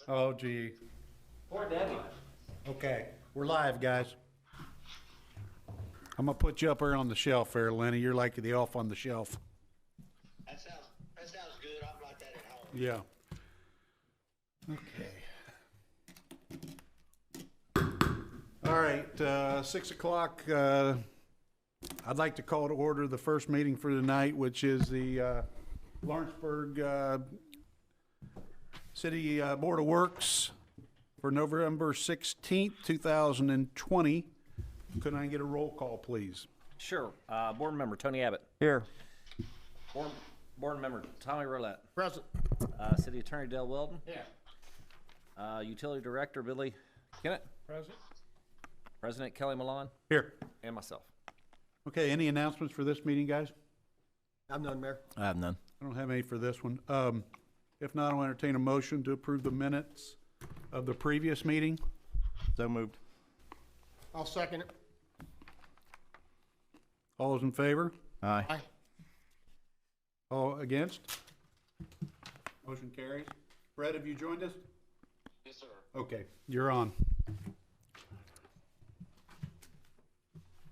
Oh, gee. Poor Debbie. Okay, we're live, guys. I'm gonna put you up here on the shelf there, Lenny. You're like the elf on the shelf. That sounds good. I'm like that at home. Yeah. Okay. All right, 6 o'clock. I'd like to call to order the first meeting for tonight, which is the Lawrenceburg City Board of Works for November 16th, 2020. Could I get a roll call, please? Sure. Board member Tony Abbott. Here. Board member Tommy Roulette. Present. City Attorney Dale Weldon. Yeah. Utility Director Billy Kennett. Present. President Kelly Milan. Here. And myself. Okay, any announcements for this meeting, guys? I'm none, Mayor. I have none. I don't have any for this one. If not, I'll entertain a motion to approve the minutes of the previous meeting. So moved. I'll second it. All those in favor? Aye. Aye. All against? Motion carries. Brett, have you joined us? Yes, sir. Okay, you're on.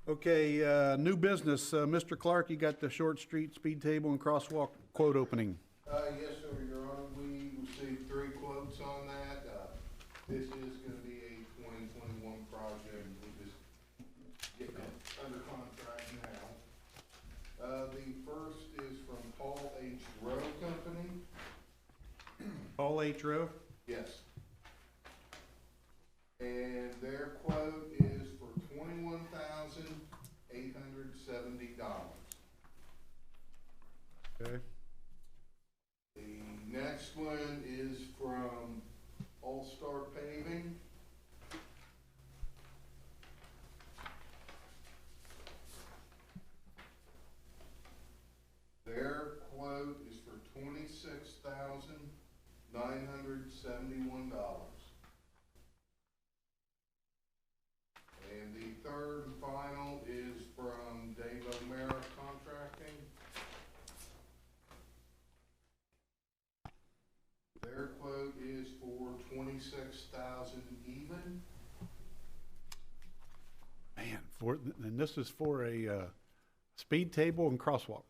Okay, new business. Mr. Clark, you got the Short Street Speed Table and Crosswalk quote opening. Yes, sir, Your Honor, we received 3 quotes on that. This is gonna be a 2021 project, we're just getting it under contract now. The first is from Paul H. Rowe Company. Paul H. Rowe? Yes. And their quote is for $21,870. Okay. The next one is from All Star Paving. Their quote is for $26,971. And the third and final is from Dave O'Mara Contracting. Their quote is for $26,000 even. Man, and this is for a speed table and crosswalk.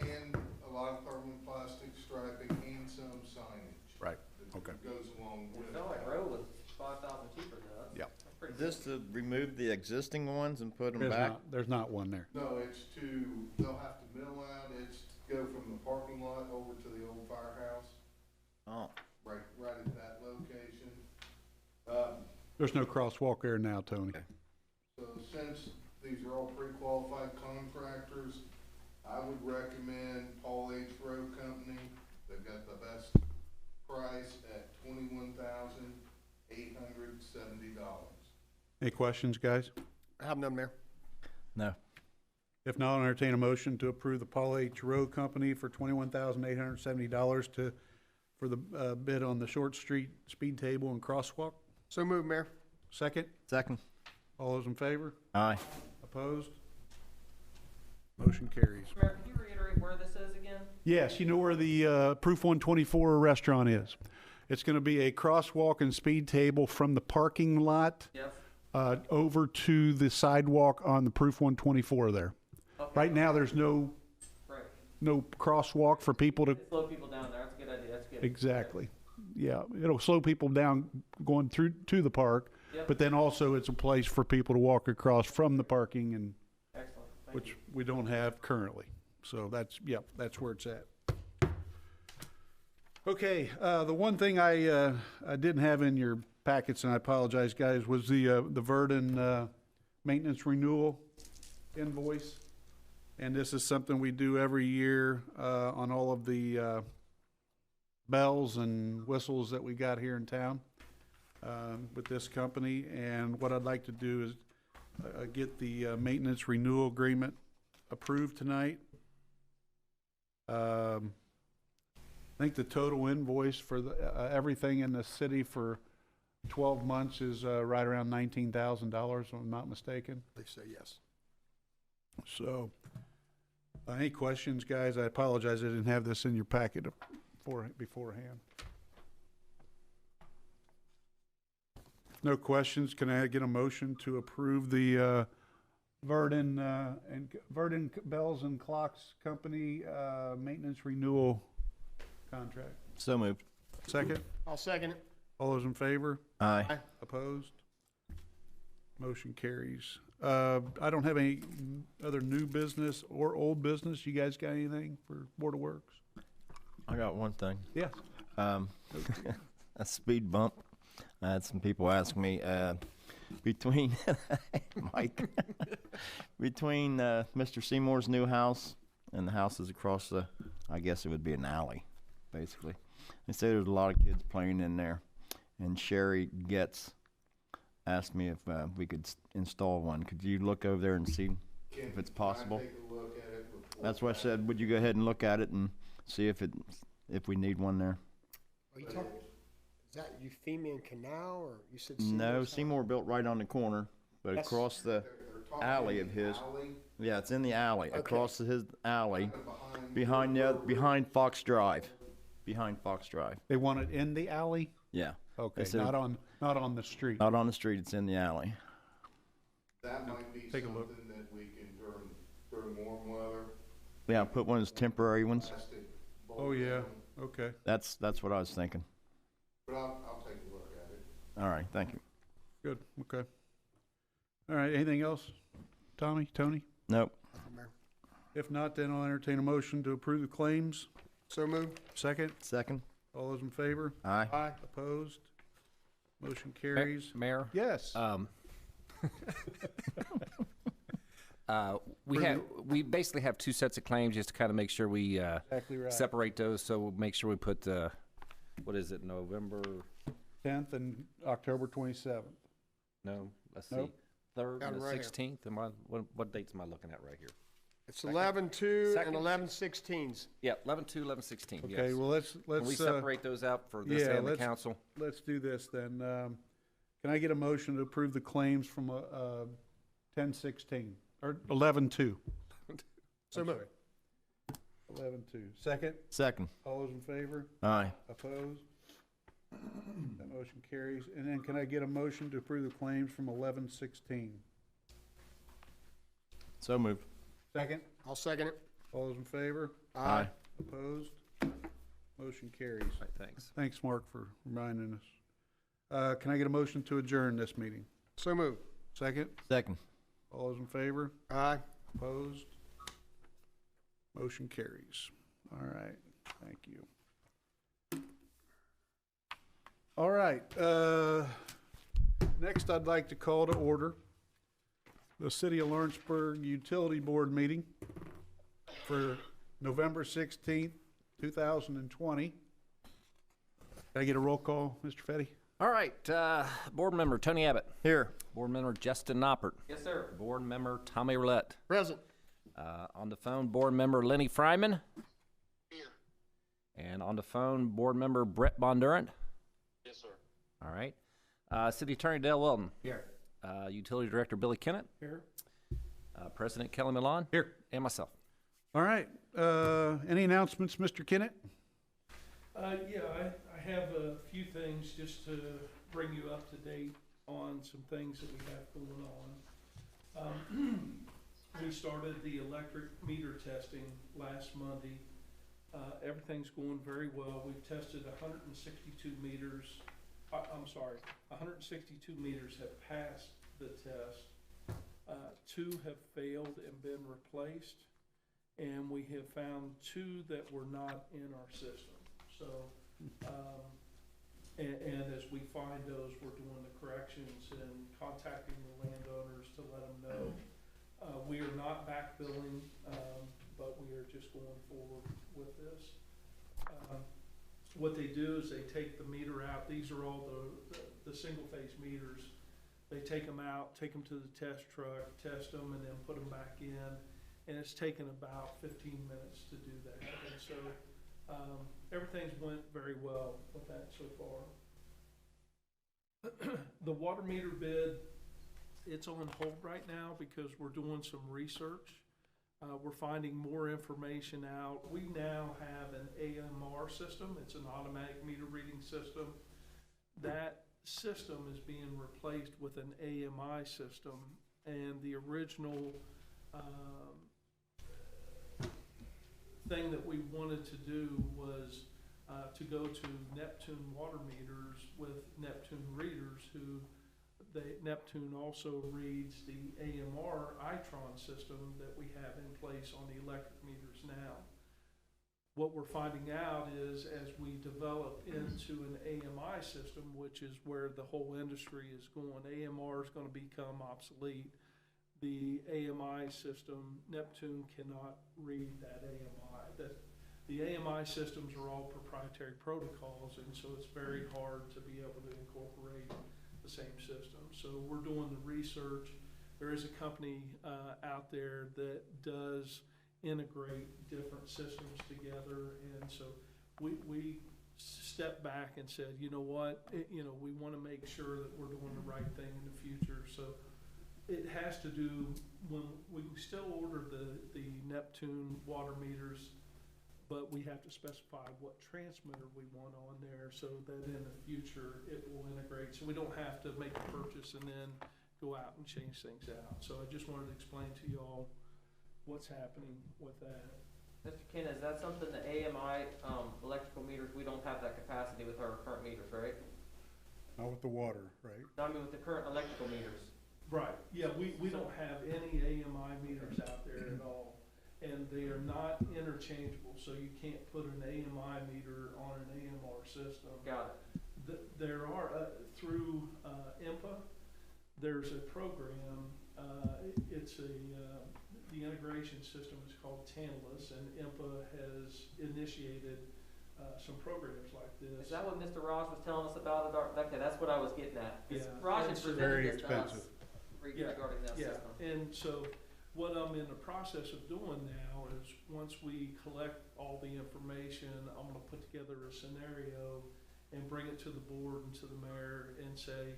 And a lot of thermoplastic striping and some signage. Right, that okay. Goes along with It felt like that. Rowe was 5,000 cheaper than us. Yeah. That's pretty Is this to remove the existing ones and put them back? There's not one there. No, it's they'll have to mill out, it's go from the parking lot over to the old firehouse, Oh, right at that location. There's no crosswalk there now, Tony. So since these are all pre-qualified contractors, I would recommend Paul H. Rowe Company. They've got the best price at $21,870. Any questions, guys? I have none, Mayor. no. If not, I'll entertain a motion to approve the Paul H. Rowe Company for $21,870 for the bid on the Short Street Speed Table and Crosswalk. So moved, Mayor. Second? Second. All those in favor? Aye. Opposed? Motion carries. Mayor, could you reiterate where this is again? Yes, you know where the Proof 124 restaurant is. It's going to be a crosswalk and speed table from the parking lot Yes. over to the sidewalk on the Proof 124 there. Okay. Right now, there's no crosswalk for people to. Slow people down there. That's a good idea. That's good. Exactly. Yeah, it'll slow people down going through to the park, Yep. but then also it's a place for people to walk across from the parking, and Excellent. Thank which you. we don't have currently. So that's where it's at. Okay, the one thing I didn't have in your packets, and I apologize, guys, was the Verdon maintenance renewal invoice. And this is something we do every year on all of the bells and whistles that we got here in town with this company. And what I'd like to do is get the maintenance renewal agreement approved tonight. I think the total invoice for everything in the city for 12 months is right around $19,000, if I'm not mistaken. They say yes. So, any questions, guys? I apologize, I didn't have this in your packet beforehand. no questions, can I get a motion to approve the Verdon Bells and Clocks Company maintenance renewal contract? So moved. Second? I'll second it. All those in favor? Aye. Aye. Opposed? Motion carries. I don't have any other new business or old business. You guys got anything for Board of Works? I got one thing. Yes. A speed bump. I had some people ask me, between, Mike, between Mr. Seymour's new house and the houses across the, I guess it would be an alley, basically. They say there's a lot of kids playing in there. And Sherry Getz asked me if we could install one. Could you look over there and see if it's possible? Can I take a look at it before That's what I said. Would you go ahead and look at it and see if we need one there? Are you talking, is that Euphemian Canal, or you said? No, Seymour's house? Seymour built right on the corner, but That's- across the They're talking alley in of the his. alley, Yeah, it's in the alley, Okay. across his alley, kind of behind behind Fox Drive, behind Fox Drive. They want it in the alley? Yeah, Okay, said- not on the street. not on the street. It's in the alley. That might be Take a look. something that we can during warm weather, Yeah, put one of those temporary ones. plastic. bolt Oh, yeah, down. okay. That's what I was thinking. But I'll take a look at it. All right, thank you. Good, okay. All right, anything else? Tommy, Tony? Nope. Mayor. If not, then I'll entertain a motion to approve the claims. So moved. Second? Second. All those in favor? Aye. Aye. Opposed? Motion carries. Mayor, Yes. we basically have two sets of claims just to kind of make sure we Exactly right. separate those. So we'll make sure we put what is it, November? 10th and October 27th. No, let's see, Nope. 3rd Got and it the right here. 16th. What dates am I looking at right here? It's 11/2 Second. and 11/16s. Yeah, 11/2, 11/16. Okay, Yes. well, let's, Can we separate those out for this yeah, and the let's- council? let's do this then. Can I get a motion to approve the claims from 10/16, or 11/2? So moved. 11/2. Second? Second. All those in favor? Aye. Opposed? That motion carries. And then can I get a motion to approve the claims from 11/16? So moved. Second? I'll second it. All those in favor? Aye. Opposed? Motion carries. All right, thanks. Thanks, Mark, for reminding us. Can I get a motion to adjourn this meeting? So moved. Second? Second. All those in favor? Aye. Opposed? Motion carries. All right, thank you. All right, next I'd like to call to order the City of Lawrenceburg Utility Board meeting for November 16th, 2020. Can I get a roll call, Mr. Fetty? All right, board member Tony Abbott. Here. Board member Justin Noppert. Yes, sir. Board member Tommy Roulette. Present. On the phone, board member Lenny Fryman. Here. And on the phone, board member Brett Bondurant. Yes, sir. All right. City Attorney Dale Weldon. Here. Utility Director Billy Kennett. Here. President Kelly Milan. Here. And myself. All right, any announcements, Mr. Kennett? Yeah, I have a few things just to bring you up to date on some things that we have going on. We started the electric meter testing last Monday. Everything's going very well. We've tested 162 meters. 162 meters have passed the test. 2 have failed and been replaced. And we have found 2 that were not in our system. So, and as we find those, we're doing the corrections and contacting the landowners to let them know. We are not back billing, but we are just going forward with this. What they do is they take the meter out. These are all the single phase meters. They take them out, take them to the test truck, test them, and then put them back in. And it's taken about 15 minutes to do that. And so everything's went very well with that so far. The water meter bid, it's on hold right now because we're doing some research. We're finding more information out. We now have an AMR system. It's an automatic meter reading system. That system is being replaced with an AMI system, and the original thing that we wanted to do was to go to Neptune water meters with Neptune readers Neptune also reads the AMR Itron system that we have in place on the electric meters now. What we're finding out is as we develop into an AMI system, which is where the whole industry is going, AMR is going to become obsolete. The AMI system, Neptune cannot read that AMI. The AMI systems are all proprietary protocols, and so it's very hard to be able to incorporate the same system. So we're doing the research. There is a company out there that does integrate different systems together, and so we stepped back and said, you know what, we want to make sure that we're doing the right thing in the future. So it has to do, when we can still order the Neptune water meters, but we have to specify what transmitter we want on there so that in the future it will integrate. So we don't have to make a purchase and then go out and change things out. So I just wanted to explain to you all what's happening with that. Mr. Ken, is that something the AMI electrical meters, we don't have that capacity with our current meters, right? Not with the water, right? No, I mean with the current electrical meters. Right, yeah, we don't have any AMI meters out there at all. And they are not interchangeable, so you can't put an AMI meter on an AMR system. Got it. There are, through IMPA, there's a program, the integration system is called Tantalus, and IMPA has initiated some programs like this. Is that what Mr. Raj was telling us about? Okay, that's what I was getting at. 'Cause Yeah. Raj had It's presented very this to us expensive. regarding that Yeah, system. and so what I'm in the process of doing now is once we collect all the information, I'm gonna put together a scenario and bring it to the board and to the mayor and say,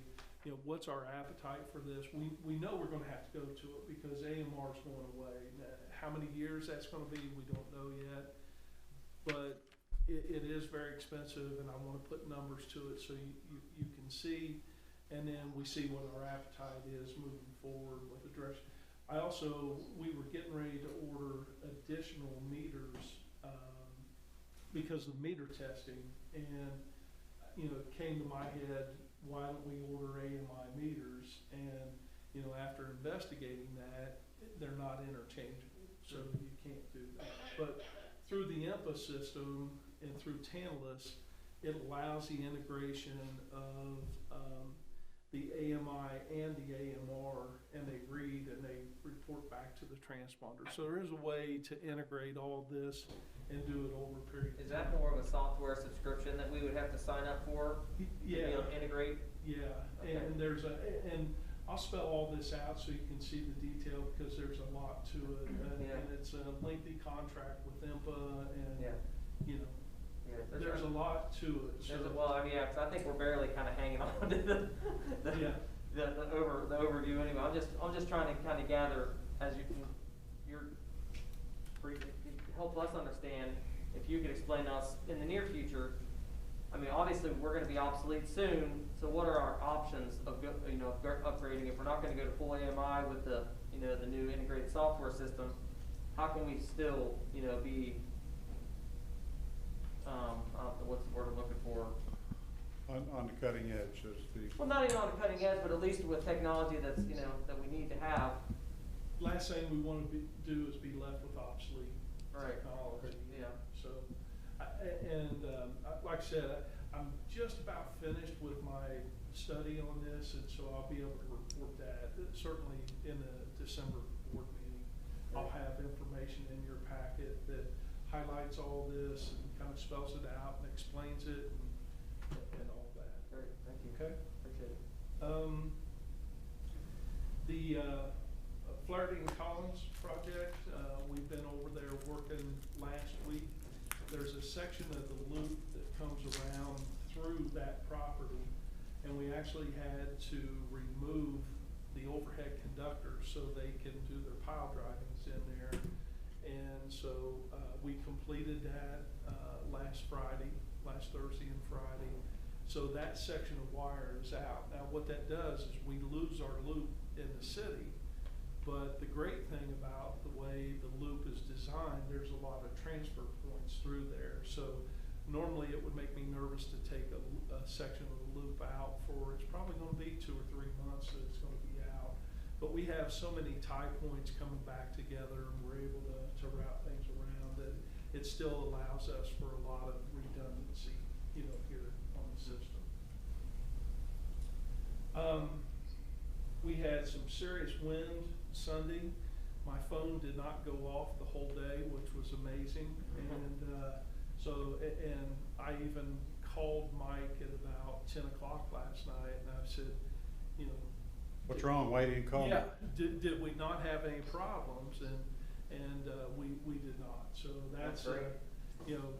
what's our appetite for this? We know we're gonna have to go to it because AMR is going away. Now, how many years that's gonna be, we don't know yet. But it is very expensive, and I wanna put numbers to it so you can see, and then we see what our appetite is moving forward with the direction. We were getting ready to order additional meters because of meter testing, and it came to my head, why don't we order AMI meters? And after investigating that, they're not interchangeable, so you can't do that. But through the IMPA system and through Tantalus, it allows the integration of the AMI and the AMR, and they read and they report back to the transponder. So there is a way to integrate all this and do it over a period of time. Is that more of a software subscription that we would have to sign up for? To be able to integrate? Yeah, Okay. and I'll spell all this out so you can see the detail, because there's a lot to it. Yeah. And it's a lengthy contract with IMPA, and, Yeah. Yeah, there's a lot to it. So, well, I mean, yeah, 'cause I think we're barely kind of hanging on to the yeah. the overview anyway. I'm just trying to kind of gather as you're help us understand. If you could explain to us in the near future, I mean, obviously we're going to be obsolete soon. So what are our options of upgrading if we're not going to go to full AMI with the the new integrated software system? How can we still be what's the word I'm looking for? On the cutting edge, so to speak. Well, not even on the cutting edge, but at least with technology that's that we need to have. Last thing we want to do is be left with obsolete Right. technology. Yeah. So, like I said, I'm just about finished with my study on this, and so I'll be able to report that certainly in the December board meeting. I'll have information in your packet that highlights all this and kind of spells it out and explains it and all that. Great. Thank you. Okay. Appreciate it. The Flirting Collins project, we've been over there working last week. There's a section of the loop that comes around through that property, and we actually had to remove the overhead conductors so they can do their pile drivings in there. And so we completed that last Thursday and Friday. So that section of wire is out. Now, what that does is we lose our loop in the city, but the great thing about the way the loop is designed, there's a lot of transfer points through there. So normally it would make me nervous to take a section of the loop out for, it's probably gonna be 2 or 3 months that it's gonna be out. But we have so many tie points coming back together, and we're able to route things around that it still allows us for a lot of redundancy, you know, here on the system. We had some serious wind Sunday. My phone did not go off the whole day, which was amazing. And I even called Mike at about 10 o'clock last night, and I said, you know, What's wrong? Why didn't you call me? yeah, did we not have any problems? And we did not. So that's you know,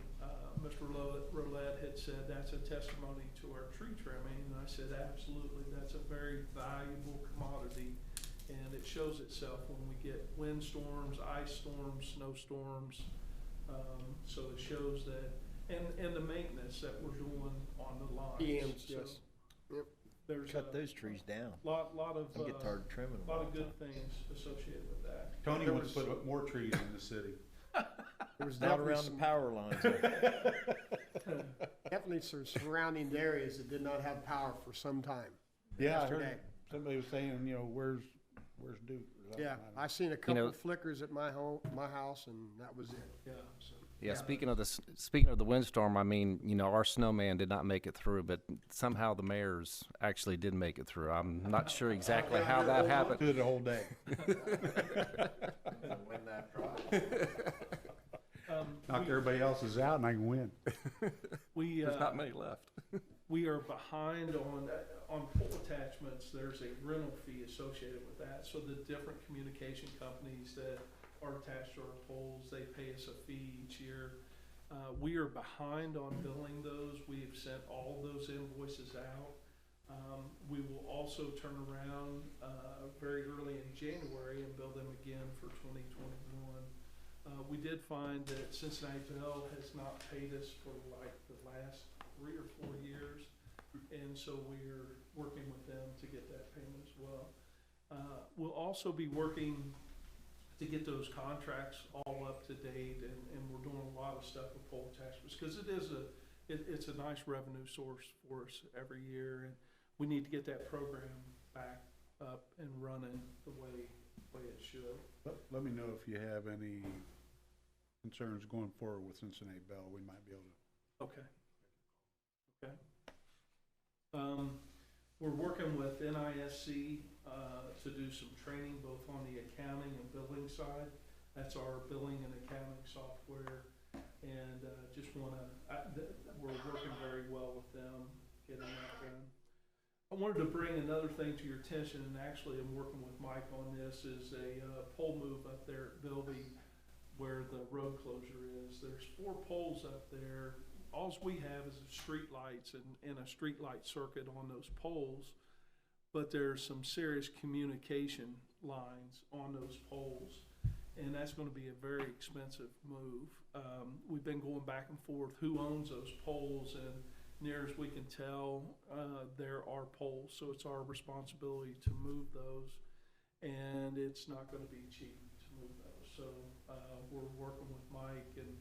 Mr. Roulette had said that's a testimony to our tree trimming, and I said absolutely, that's a very valuable commodity, and it shows itself when we get windstorms, ice storms, snowstorms. So it shows that, and the maintenance that we're doing on the lines. PMs, So yes. Yep. There's Cut those trees down. lot of I get tired of trimming them. lot all of the good time. things associated with that. Tony There wants to was- put up more trees in the city. There was Not definitely around the some, power lines. definitely some surrounding areas that did not have power for some time. Yeah, I Yesterday. heard somebody was saying, you know, where's Duke? or something. Yeah, I I seen a couple know- of flickers at my house, and that was it. Yeah, so. Yeah, speaking of the windstorm, I mean, you know, our snowman did not make it through, but somehow the mayor's actually did make it through. I'm not sure exactly how that happened. Do it the whole day. Knock everybody else's out and I can win. There's not many left. We are behind on pole attachments. There's a rental fee associated with that. So the different communication companies that are attached to our poles, they pay us a fee each year. We are behind on billing those. We've sent all those invoices out. We will also turn around very early in January and bill them again for 2021. We did find that Cincinnati Bell has not paid us for like the last 3 or 4 years, and so we're working with them to get that payment as well. We'll also be working to get those contracts all up to date, and we're doing a lot of stuff with pole attachments, because it's a nice revenue source for us every year, and we need to get that program back up and running the way it should. Let me know if you have any concerns going forward with Cincinnati Bell. We might be able to. Okay. We're working with NISC to do some training both on the accounting and billing side. That's our billing and accounting software, and we're working very well with them getting that done. I wanted to bring another thing to your attention, and actually I'm working with Mike on this, is a pole move up there at Bilby where the road closure is. There's 4 poles up there. Alls we have is street lights and a street light circuit on those poles, but there's some serious communication lines on those poles, and that's going to be a very expensive move. We've been going back and forth who owns those poles, and near as we can tell, there are poles, so it's our responsibility to move those, and it's not going to be cheap to move those. So we're working with Mike and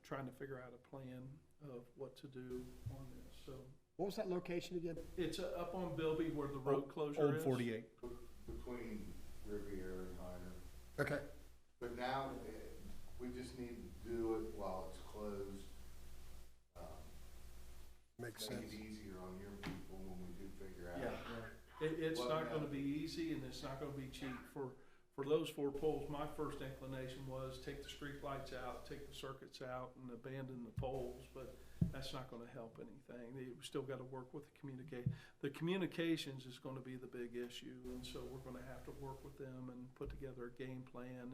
trying to figure out a plan of what to do on this. So What was that location again? it's up on Bilby where the road closure Old is. 48. Between Riviera and Hyder. Okay. But now, we just need to do it while it's closed. Makes Make sense. it easier on your people when we do figure out. Yeah, it's not gonna be easy, and it's not gonna be cheap. For those 4 poles, my first inclination was take the street lights out, take the circuits out, and abandon the poles, but that's not gonna help anything. We've still gotta work with the communications is gonna be the big issue, and so we're gonna have to work with them and put together a game plan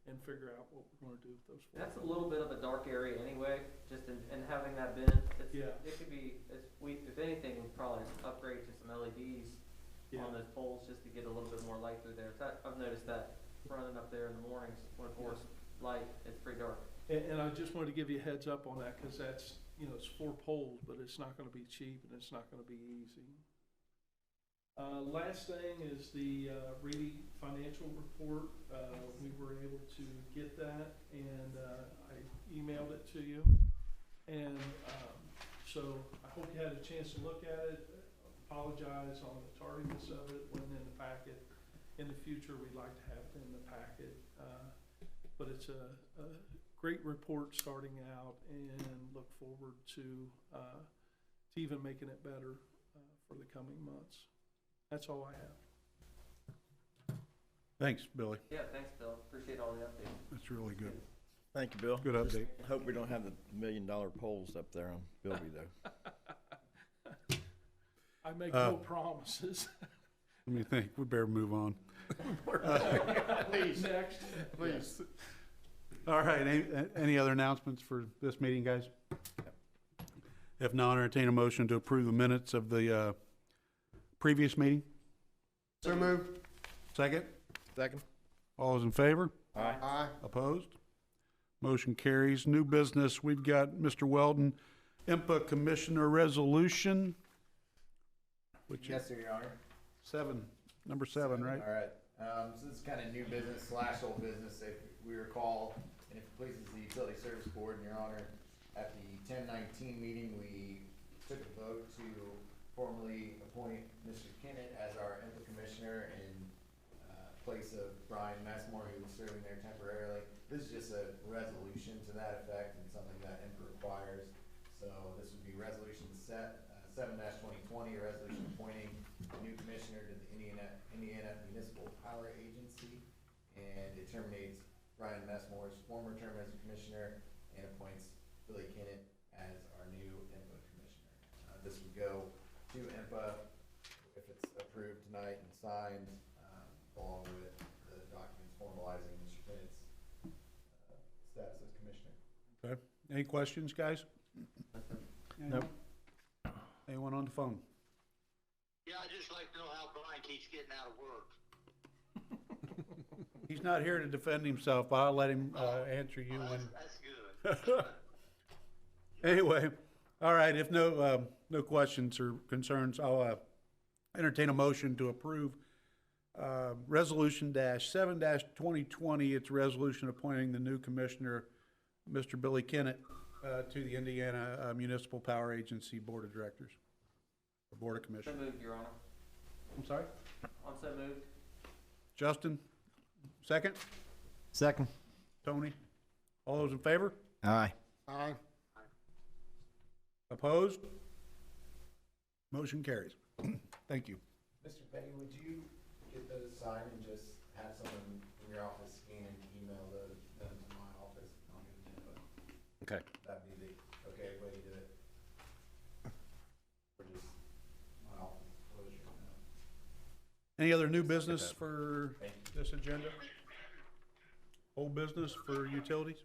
and figure out what we're gonna do with those 4 That's a poles. little bit of a dark area anyway, just in having that bend. Yeah. It could be, if anything, we'd probably upgrade to some LEDs Yeah. on those poles just to get a little bit more light through there. I've noticed that running up there in the mornings when it's light, it's pretty dark. And I just wanted to give you a heads up on that, because you know, it's 4 poles, but it's not gonna be cheap and it's not gonna be easy. Last thing is the Reedy financial report. We were able to get that, and I emailed it to you. And so I hope you had a chance to look at it. Apologize on the tardiness of it. Wasn't in the packet. In the future, we'd like to have it in the packet. But it's a great report starting out, and look forward to even making it better for the coming months. That's all I have. Thanks, Billy. Yeah, thanks, Bill. Appreciate all the updates. That's really good. Thank you, Bill. Good update. Hope we don't have the $1 million poles up there on Bilby though. I make no promises. Let me think. We better move on. Next. Please. All right, any other announcements for this meeting, guys? If not, entertain a motion to approve the minutes of the previous meeting. So moved. Second? Second. All those in favor? Aye. Aye. Opposed? Motion carries. New business, we've got Mr. Weldon, IMPA Commissioner Resolution, which is Yes, sir, Your Honor. number 7, right? All right. So this is kind of new business / old business, if we recall, and if it pleases the Utility Service Board and Your Honor, at the 10/19 meeting, we took a vote to formally appoint Mr. Kennett as our IMPA Commissioner in place of Brian Messmore, who was serving there temporarily. This is just a resolution to that effect and something that IMPA requires. So this would be resolution 7-2020, a resolution appointing a new commissioner to the Indiana Municipal Power Agency, and it terminates Brian Messmore's former term as a commissioner and appoints Billy Kennett as our new IMPA commissioner. This would go to IMPA if it's approved tonight and signed, along with the documents formalizing Mr. Kennett's status as commissioner. Okay. Any questions, guys? Nope. Anyone on the phone? Yeah, I'd just like to know how Brian keeps getting out of work. He's not here to defend himself, but I'll let him answer you when. That's good. Anyway, all right, if no questions or concerns, I'll entertain a motion to approve Resolution -7-2020. It's a resolution appointing the new commissioner, Mr. Billy Kennett, to the Indiana Municipal Power Agency Board of Directors, or Board of So Commissioners. moved, Your Honor. I'm sorry? On so moved. Justin, second? Second. Tony? All those in favor? Aye. Aye. Opposed? Motion carries. Thank you. Mr. Petty, would you get those signed and just have someone in your office scan and email them to my office? I'll give them to you. Okay. That'd be the okay way to do it. Or just my office closure. Any other new business for Thank this agenda? Old business for utilities?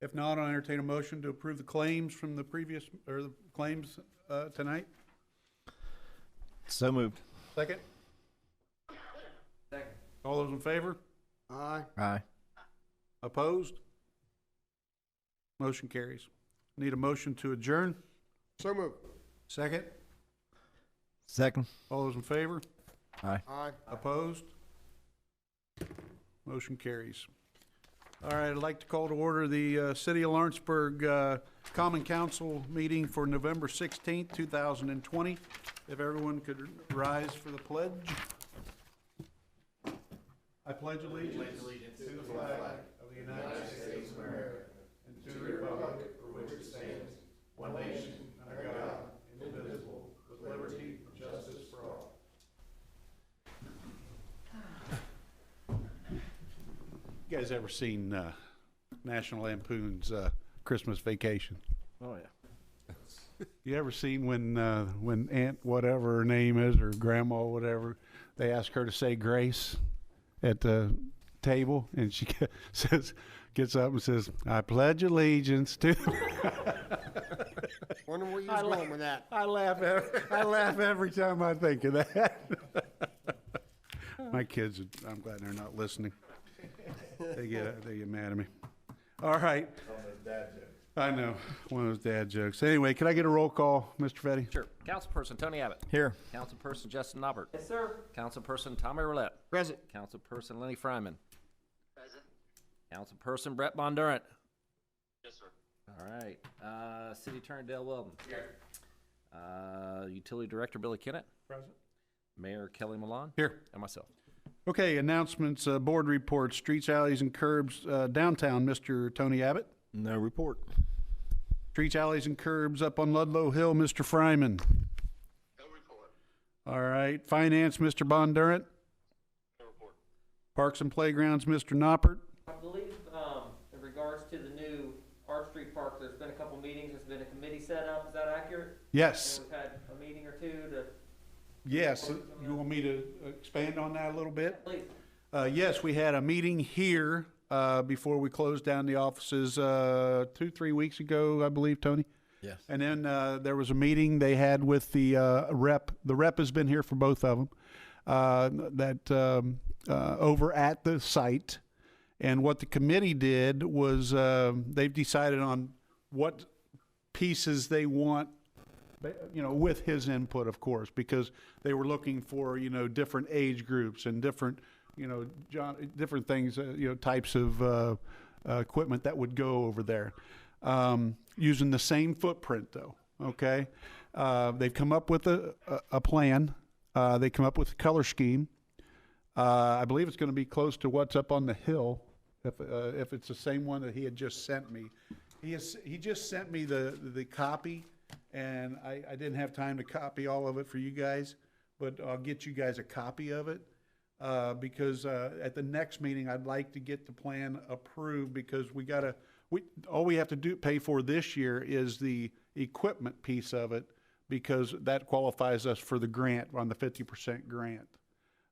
If not, I'll entertain a motion to approve the claims from the previous, or the claims tonight. So moved. Second? Second. All those in favor? Aye. Aye. Opposed? Motion carries. Need a motion to adjourn? So moved. Second? Second. All those in favor? Aye. Aye. Opposed? Motion carries. All right, I'd like to call to order the City of Lawrenceburg Common Council meeting for November 16th, 2020. If everyone could rise for the pledge. I pledge allegiance to the flag of the United States of America and to the republic for which it stands, one nation, under God, indivisible, with liberty and justice for all. You guys ever seen National Lampoon's Christmas Vacation? Oh, yeah. You ever seen when Aunt whatever her name is, or Grandma whatever, they ask her to say grace at the table, and she gets up and says, "I pledge allegiance to." Wonder where you was going with that. I laugh every time I think of that. My kids, I'm glad they're not listening. They get mad at me. All right. Almost dad joke. I know, one of those dad jokes. Anyway, can I get a roll call, Mr. Fetty? Sure. Councilperson Tony Abbott. Here. Councilperson Justin Norbert. Yes, sir. Councilperson Tommy Roulette. Present. Councilperson Lenny Fryman. Present? Councilperson Brett Bondurant. Yes, sir. All right. City Attorney Dale Weldon. Here. Utility Director Billy Kennett. Present. Mayor Kelly Malone. Here. And myself. Okay, announcements, board reports, streets, alleys, and curbs, downtown, Mr. Tony Abbott. No report. Streets, alleys, and curbs up on Ludlow Hill, Mr. Fryman. No report. All right, finance, Mr. Bondurant. No report. Parks and playgrounds, Mr. Noppert. I believe, in regards to the new Arch Street Park, there's been a couple meetings, there's been a committee set up, is that accurate? Yes, And we've had a meeting or two to, yes. You want me to expand on that a little bit? please. Yes, we had a meeting here before we closed down the offices 2-3 weeks ago, I believe, Tony. Yes. And then there was a meeting they had with the rep. The rep has been here for both of them. Over at the site, and what the committee did was they've decided on what pieces they want. With his input, of course, because they were looking for different age groups and different different things, types of equipment that would go over there, using the same footprint, though. Okay, they've come up with a plan. They come up with a color scheme. I believe it's going to be close to what's up on the hill, if it's the same one that he had just sent me. He just sent me the copy, and I didn't have time to copy all of it for you guys, but I'll get you guys a copy of it. Because at the next meeting, I'd like to get the plan approved, because all we have to pay for this year is the equipment piece of it, because that qualifies us for the grant, on the 50% grant.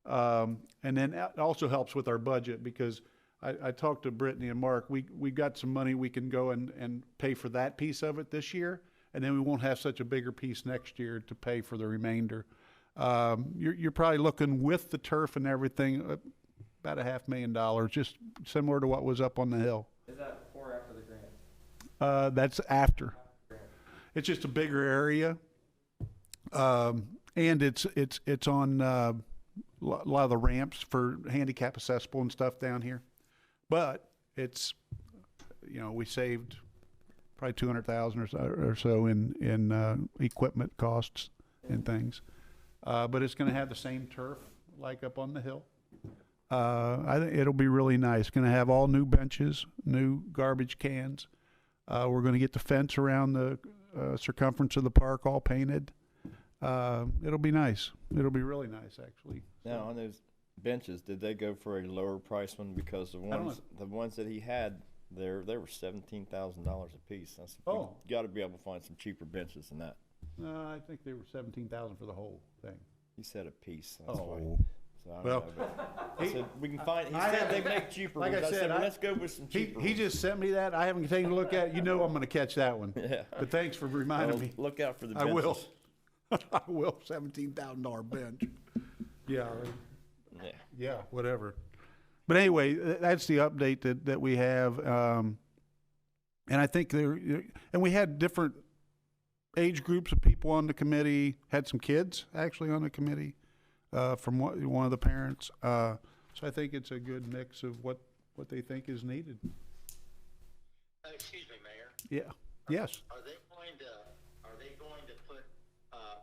And then it also helps with our budget, because I talked to Brittany and Mark. We got some money we can go and pay for that piece of it this year, and then we won't have such a bigger piece next year to pay for the remainder. You're probably looking with the turf and everything about $500,000, just similar to what was up on the hill. Is that before or after the grant? That's after. It's just a bigger area, and it's on a lot of the ramps for handicap accessible and stuff down here. But it's we saved probably $200,000 or so in equipment costs and things. But it's going to have the same turf like up on the hill. I think it'll be really nice. Going to have all new benches, new garbage cans. We're going to get the fence around the circumference of the park all painted. It'll be nice. It'll be really nice, actually. Now, on those benches, did they go for a lower price one? Because the ones that he had there, they were $17,000 a piece. You got to be able to find some cheaper benches than that. I think they were $17,000 for the whole thing. He said a piece. That's why. So I don't Well, know, but he said we can find. He said they make cheaper like ones. I said, well, let's go with some cheaper. He just sent me that. I haven't taken a look at it. I'm going to catch that one. Yeah. But thanks for reminding me. Look out for the I benches. will. I will. $17,000 bench. Yeah. Yeah. Yeah. Whatever. But anyway, that's the update that we have. And I think and we had different age groups of people on the committee. Had some kids actually on the committee from one of the parents. So I think it's a good mix of what they think is needed. Excuse me, Mayor. Yeah. Yes. Are they going to put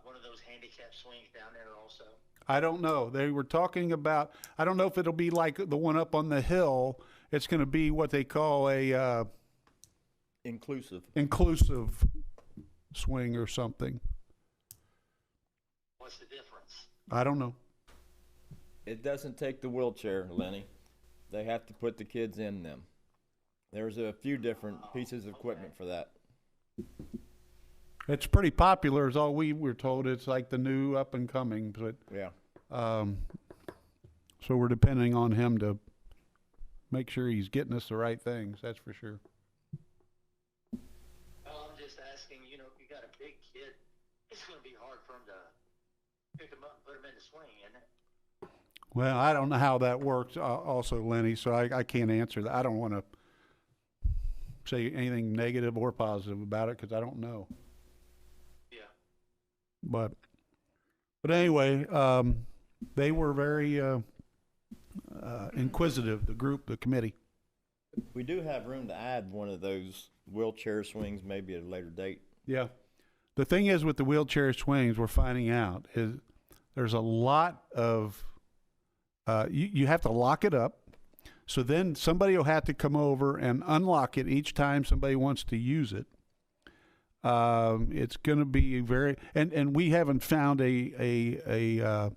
one of those handicap swings down there also? I don't know. They were talking about. I don't know if it'll be like the one up on the hill. It's going to be what they call a inclusive swing or something. What's the difference? I don't know. It doesn't take the wheelchair, Lenny. They have to put the kids in them. There's a few different pieces of equipment for that. It's pretty popular, is all we were told. It's like the new up and coming, but Yeah. so we're depending on him to make sure he's getting us the right things. That's for sure. Well, I'm just asking. You got a big kid. It's going to be hard for him to pick him up and put him in the swing, isn't it? Well, I don't know how that works. Also, Lenny, so I can't answer that. I don't want to. say anything negative or positive about it, because I don't know. Yeah. But anyway, they were very inquisitive, the committee. We do have room to add one of those wheelchair swings maybe at a later date. Yeah. The thing is with the wheelchair swings, we're finding out is there's a lot of, you have to lock it up. So then somebody will have to come over and unlock it each time somebody wants to use it. It's going to be very, and we haven't found anywhere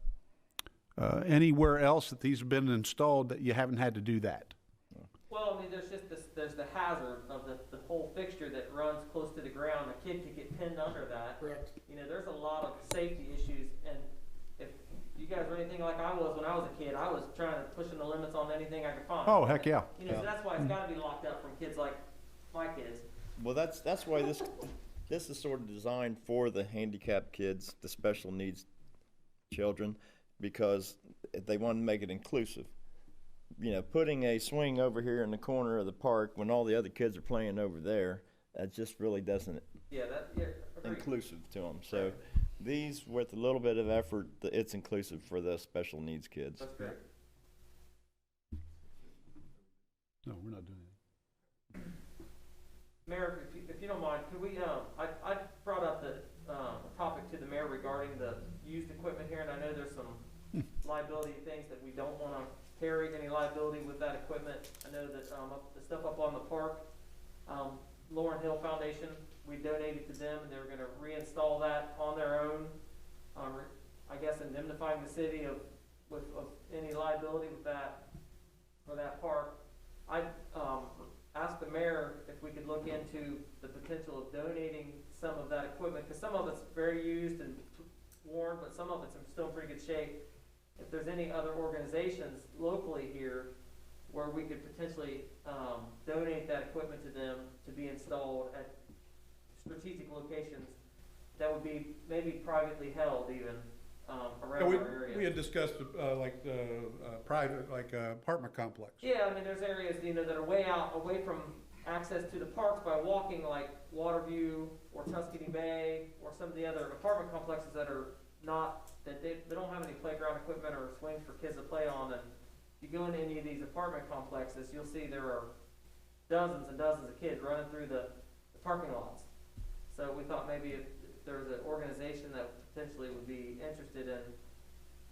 else that these have been installed that you haven't had to do that. Well, I mean, there's the hazard of the whole fixture that runs close to the ground. A kid could get pinned under that. Correct. You know, there's a lot of safety issues, and if you guys were anything like I was when I was a kid, I was trying to pushing the limits on anything I could find. Oh, heck yeah. You know, so that's why it's got to be locked up from kids like my kids. Well, that's why this is sort of designed for the handicapped kids, the special needs children, because they want to make it inclusive. You know, putting a swing over here in the corner of the park when all the other kids are playing over there, that just really doesn't Agreed. inclusive to them. So these, with a little bit of effort, it's inclusive for the special needs kids. That's great. No, we're not doing that. Mayor, if you don't mind, could we, I brought up the topic to the mayor regarding the used equipment here, and I know there's some liability things that we don't want to carry any liability with that equipment. I know that the stuff up on the park, Lauren Hill Foundation, we donated to them, and they were going to reinstall that on their own. I guess indemnifying the city of any liability with that for that park. I asked the mayor if we could look into the potential of donating some of that equipment, because some of it's very used and worn, but some of it's in still pretty good shape. If there's any other organizations locally here where we could potentially donate that equipment to them to be installed at strategic locations that would be maybe privately held even around our area. We had discussed like the private, like apartment complex. Yeah, I mean, there's areas, you know, that are way out, away from access to the parks by walking, like Waterview or Tuscany Bay or some of the other apartment complexes that are not, that they don't have any playground equipment or swings for kids to play on. And if you go into any of these apartment complexes, you'll see there are dozens and dozens of kids running through the parking lots. So we thought maybe if there's an organization that potentially would be interested in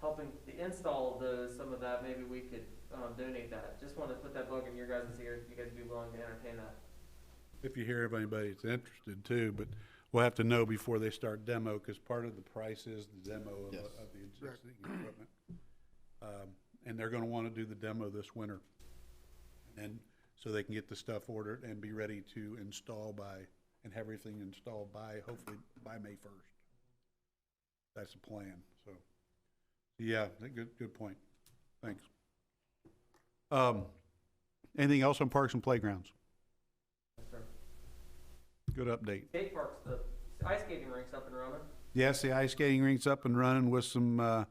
helping the install of those, some of that, maybe we could donate that. Just wanted to put that bug in your guys' ear if you guys would be willing to entertain that. If you hear of anybody that's interested too, but we'll have to know before they start demo, because part of the price is the demo of, Yes. of the existing equipment. And they're gonna wanna do the demo this winter. And so they can get the stuff ordered and be ready to install and have everything installed hopefully by May 1st. That's the plan, so. Yeah, good point. Thanks. Anything else on parks and playgrounds? Yes, sir. Good update. Skate parks, the ice skating rink's up and running. Yes, the ice skating rink's up and running with some what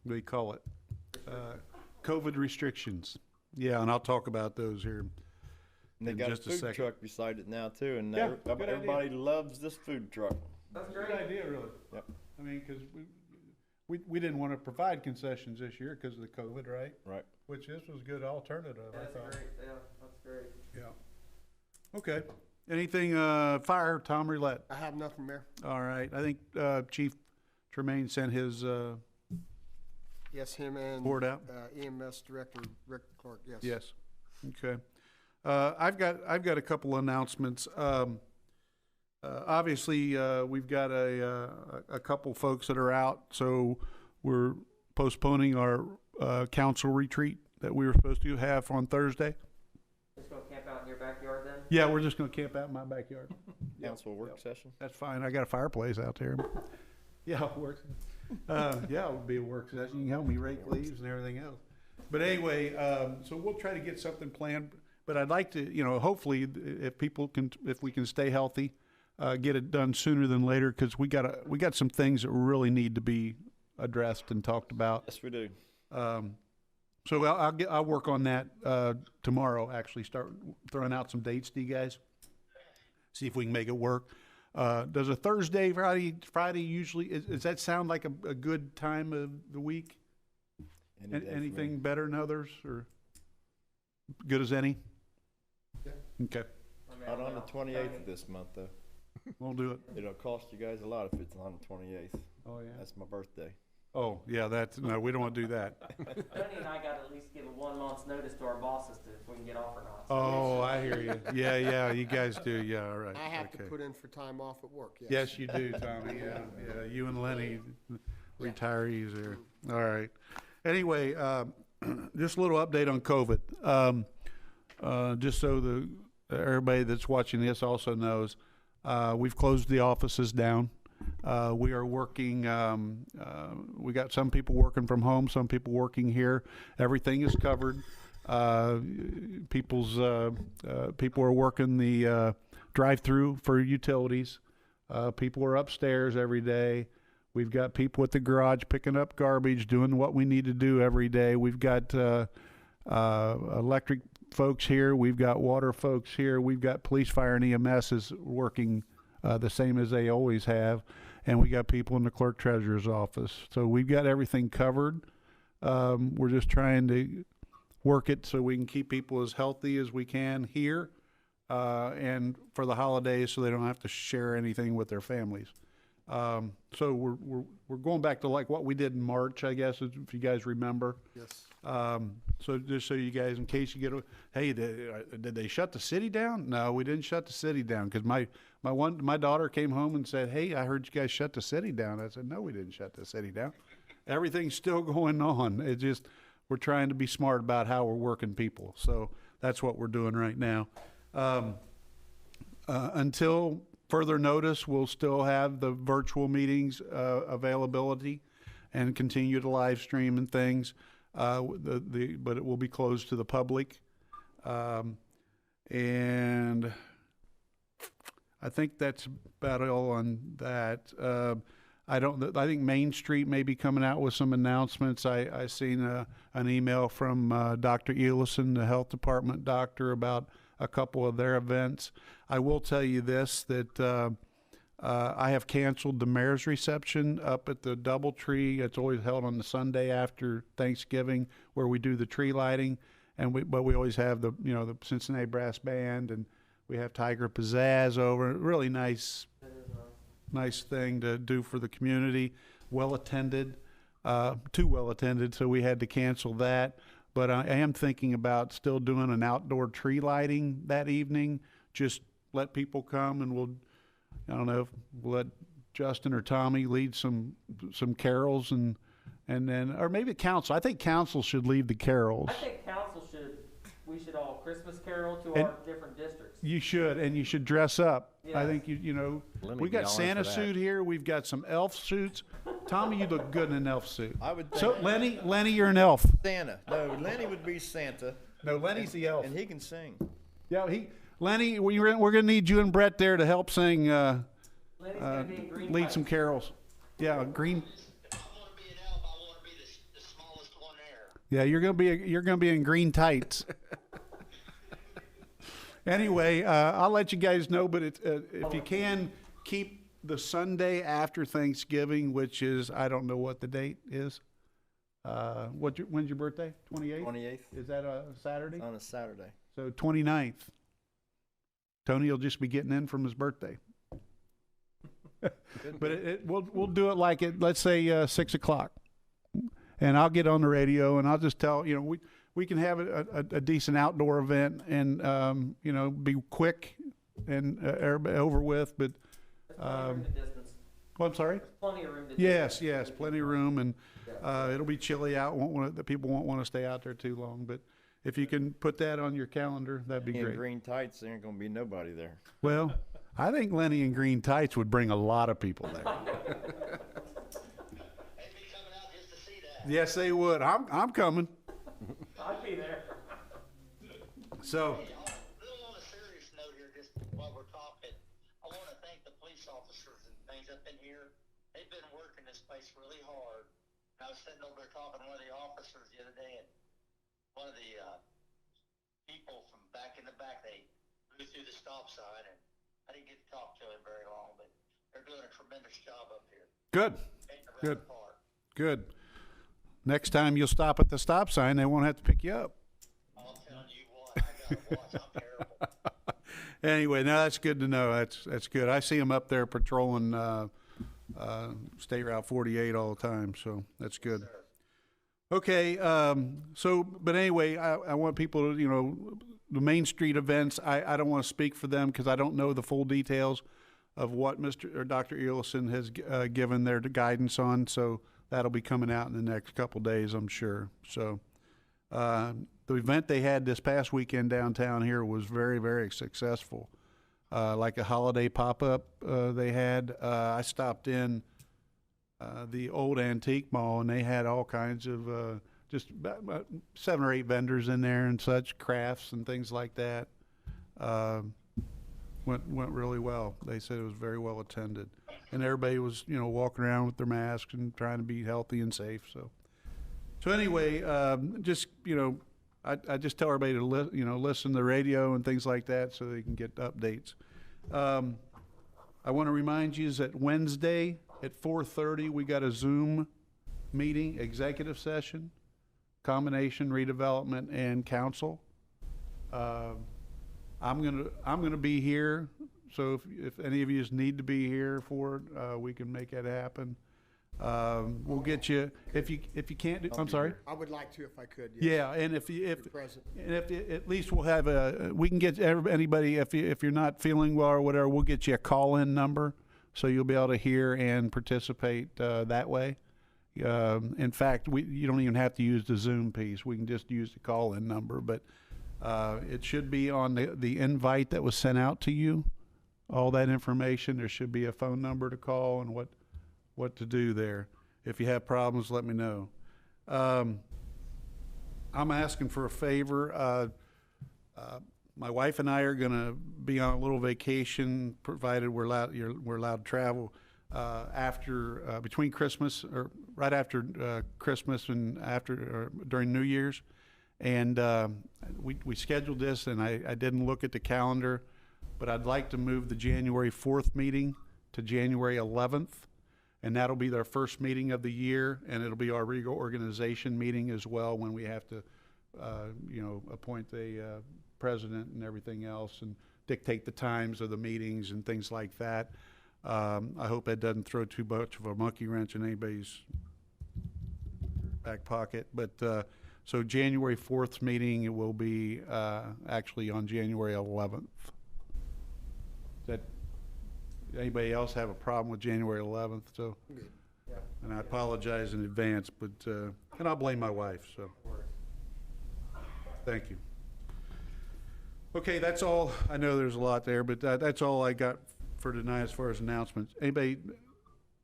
do you call it? COVID restrictions. Yeah, and I'll talk about those here And they in got just a a food second. truck beside it now too, and Yeah, good idea. everybody loves this food truck. That's Good great. idea, really. Yep. I mean, because we didn't want to provide concessions this year because of the COVID, right? Right. Which this was a good alternative, I That's thought. great, yeah, that's great. Yeah. Okay. Anything, fire, Tom Roulette? I have nothing, Mayor. All right. I think Chief Tremaine sent his Yes, him and board out. EMS Director Rick Clark, yes. Yes. Okay. I've got a couple announcements. Obviously, we've got a couple folks that are out, so we're postponing our council retreat that we were supposed to have on Thursday. Just gonna camp out in your backyard then? Yeah, we're just going to camp out in my backyard. Council work session. That's fine. I got a fireplace out there. Yeah, it works. Yeah, it would be a work session. You can help me rake leaves and everything else. But anyway, so we'll try to get something planned. But I'd like to, hopefully, if we can stay healthy, get it done sooner than later, because we got some things that really need to be addressed and talked about. Yes, we do. So I'll work on that tomorrow, actually, start throwing out some dates to you guys. See if we can make it work. Does a Thursday, Friday usually, does that sound like a good time of the week? Any day for me. Anything better than others, or good as any? Yeah. Okay, Not on the 28th of this month, though. we'll do it. It'll cost you guys a lot if it's on the 28th. Oh, yeah. That's my birthday. Oh, yeah, no, we don't want to do that. Tony and I gotta at least give a 1 month's notice to our bosses to, if we can get off or not. So Oh, I hear you. Yeah, you guys do, yeah, all right. I have to okay. put in for time off at work, yes. Yes, you do, Tommy, yeah, you and Lenny, retirees there. All right. Anyway, just a little update on COVID. Just so everybody that's watching this also knows, we've closed the offices down. We are working, we got some people working from home, some people working here. Everything is covered. People are working the drive-through for utilities. People are upstairs every day. We've got people at the garage picking up garbage, doing what we need to do every day. We've got electric folks here. We've got water folks here. We've got police, fire, and EMS is working the same as they always have. And we got people in the clerk treasurer's office. So we've got everything covered. We're just trying to work it so we can keep people as healthy as we can here and for the holidays so they don't have to share anything with their families. So we're going back to like what we did in March, I guess, if you guys remember. Yes. So just so you guys, in case you get, hey, did they shut the city down? No, we didn't shut the city down because my daughter came home and said, hey, I heard you guys shut the city down. I said, no, we didn't shut the city down. Everything's still going on. It just, we're trying to be smart about how we're working people. So that's what we're doing right now. Until further notice, we'll still have the virtual meetings availability and continue to live stream and things. But it will be closed to the public. And I think that's about all on that. I think Main Street may be coming out with some announcements. I seen an email from Dr. Elison, the health department doctor, about a couple of their events. I will tell you this, that I have canceled the mayor's reception up at the Doubletree. It's always held on the Sunday after Thanksgiving, where we do the tree lighting, but we always have the Cincinnati Brass Band, and we have Tiger Pizzazz over. Really nice thing to do for the community. Well attended, too well attended, so we had to cancel that. But I am thinking about still doing an outdoor tree lighting that evening. Just let people come, and I don't know if we'll let Justin or Tommy lead some carols, and then, or maybe council. I think council should lead the carols. I think we should all Christmas carol to our different districts. You should, and you should dress up. I Yes. think Let me we be got all in Santa for that. suit here. We've got some elf suits. Tommy, you look good in an elf suit. I would think So Lenny, you're an elf. Santa. No, Lenny would be Santa, No, Lenny's the elf. and he can sing. Yeah, Lenny, we're gonna need you and Brett there to help sing. Lenny's gonna be in green Lead some tights. carols. Yeah, green. If I want to be an elf, I want to be the smallest one there. Yeah, you're gonna be in green tights. Anyway, I'll let you guys know, but if you can keep the Sunday after Thanksgiving, which is, I don't know what the date is. When's your birthday? 28th? 28th Is that a Saturday? on a Saturday. So 29th. Tony will just be getting in from his birthday. But we'll do it like let's say 6 o'clock, and I'll get on the radio and I'll just tell we can have a decent outdoor event and be quick and over with. But There's plenty of room to distance. I'm sorry. There's plenty of room to Yes, distance. plenty of room, and it'll be chilly out. The people won't want to stay out there too long. But if you can put that on your calendar, that'd be In great. green tights, there ain't gonna be nobody there. Well, I think Lenny in green tights would bring a lot of people there. They'd be coming out just to see that. Yes, they would. I'm coming. I'd be there. So, Little on a serious note here, just while we're talking, I want to thank the police officers and things up in here. They've been working this place really hard. And I was sitting over there talking to one of the officers the other day, and one of the, people from back in the back, they blew through the stop sign, and I didn't get to talk to him very long, but they're doing a tremendous job up here. Good, Painting around good, the park. good. Next time you'll stop at the stop sign, they won't have to pick you up. I'm telling you what, I gotta watch, I'm terrible. Anyway, no, that's good to know. That's good. I see them up there patrolling State Route 48 all the time, so that's good. Sir. Okay, but anyway, I want people to, the Main Street events, I don't want to speak for them because I don't know the full details of what Dr. Elison has given their guidance on, so that'll be coming out in the next couple days, I'm sure. So the event they had this past weekend downtown here was very, very successful. Like a holiday pop-up they had. I stopped in the old antique mall, and they had all kinds of just about 7 or 8 vendors in there and such, crafts and things like that. Went really well. They said it was very well attended, and everybody was walking around with their masks and trying to be healthy and safe. So anyway, just I just tell everybody to listen to the radio and things like that so they can get updates. I want to remind you that Wednesday at 4:30 we got a Zoom meeting, executive session, combination, redevelopment, and council. I'm gonna be here, so if any of you need to be here for it, we can make that happen. We'll get you if you can't do. I'm sorry. I would like to if I could. Yes. Yeah, and if Present. at least we'll have we can get anybody if you're not feeling well or whatever, we'll get you a call-in number so you'll be able to hear and participate that way. In fact, you don't even have to use the Zoom piece. We can just use the call-in number, but it should be on the invite that was sent out to you. All that information. There should be a phone number to call and what to do there. If you have problems, let me know. I'm asking for a favor. My wife and I are going to be on a little vacation, provided we're allowed to travel after between Christmas or right after Christmas and during New Year's. And we scheduled this, and I didn't look at the calendar, but I'd like to move the January 4th meeting to January 11th. And that'll be our first meeting of the year, and it'll be our reorganization meeting as well when we have to, appoint the president and everything else and dictate the times of the meetings and things like that. I hope that doesn't throw too much of a monkey wrench in anybody's back pocket. But so January 4th meeting will be actually on January 11th. Anybody else have a problem with January 11th? So, and I apologize in advance, but and I'll blame my wife. So, thank you. Okay, that's all. I know there's a lot there, but that's all I got for tonight as far as announcements. Anybody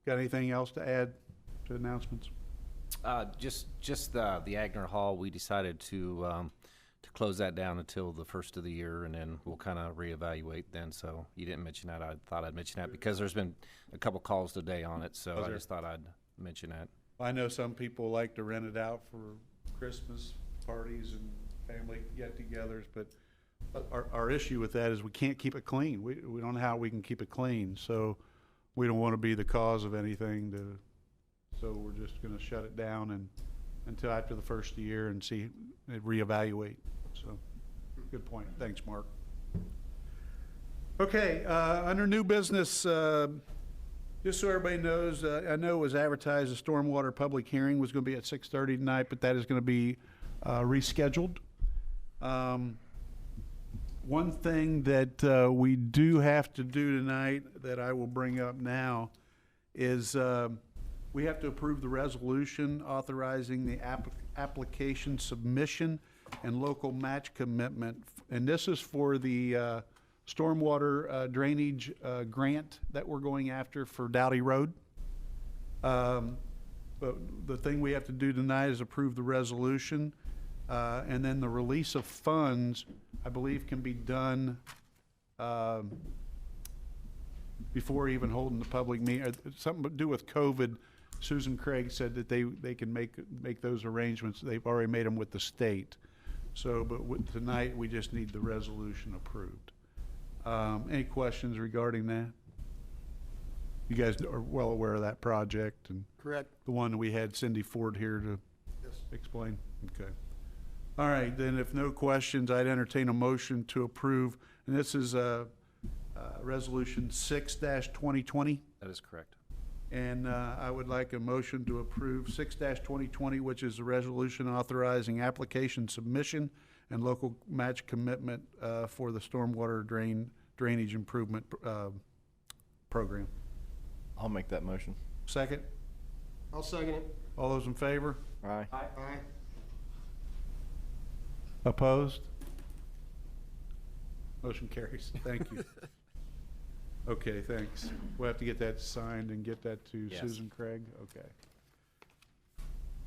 got anything else to add to announcements? Just the Agner Hall. We decided to close that down until the first of the year, and then we'll kind of reevaluate then. So you didn't mention that. I thought I'd mention that because there's been a couple calls today on it. So I just thought I'd mention that. I know some people like to rent it out for Christmas parties and family get-togethers, but our issue with that is we can't keep it clean. We don't know how we can keep it clean. So we don't want to be the cause of anything. So we're just going to shut it down and until after the first of the year and see reevaluate. So, good point. Thanks, Mark. Okay, under new business, just so everybody knows, I know it was advertised a stormwater public hearing was going to be at 6:30 tonight, but that is going to be rescheduled. One thing that we do have to do tonight that I will bring up now is we have to approve the resolution authorizing the application submission and local match commitment. And this is for the stormwater drainage grant that we're going after for Dowdy Road. But the thing we have to do tonight is approve the resolution. And then the release of funds, I believe, can be done before even holding the public meeting. Something to do with COVID. Susan Craig said that they can make those arrangements. They've already made them with the state. So, but tonight, we just need the resolution approved. Any questions regarding that? You guys are well aware of that project and Correct. the one that we had Cindy Ford here to Yes. explain? Okay. All right, then if no questions, I'd entertain a motion to approve, and this is Resolution 6-2020. That is correct. And I would like a motion to approve 6-2020, which is a resolution authorizing application submission and local match commitment for the stormwater drainage improvement program. I'll make that motion. Second? I'll second it. All those in favor? Aye. Aye. Aye. Opposed? Motion carries. Thank you. Okay, thanks. We'll have to get that signed and get that to Yes. Susan Craig. Okay.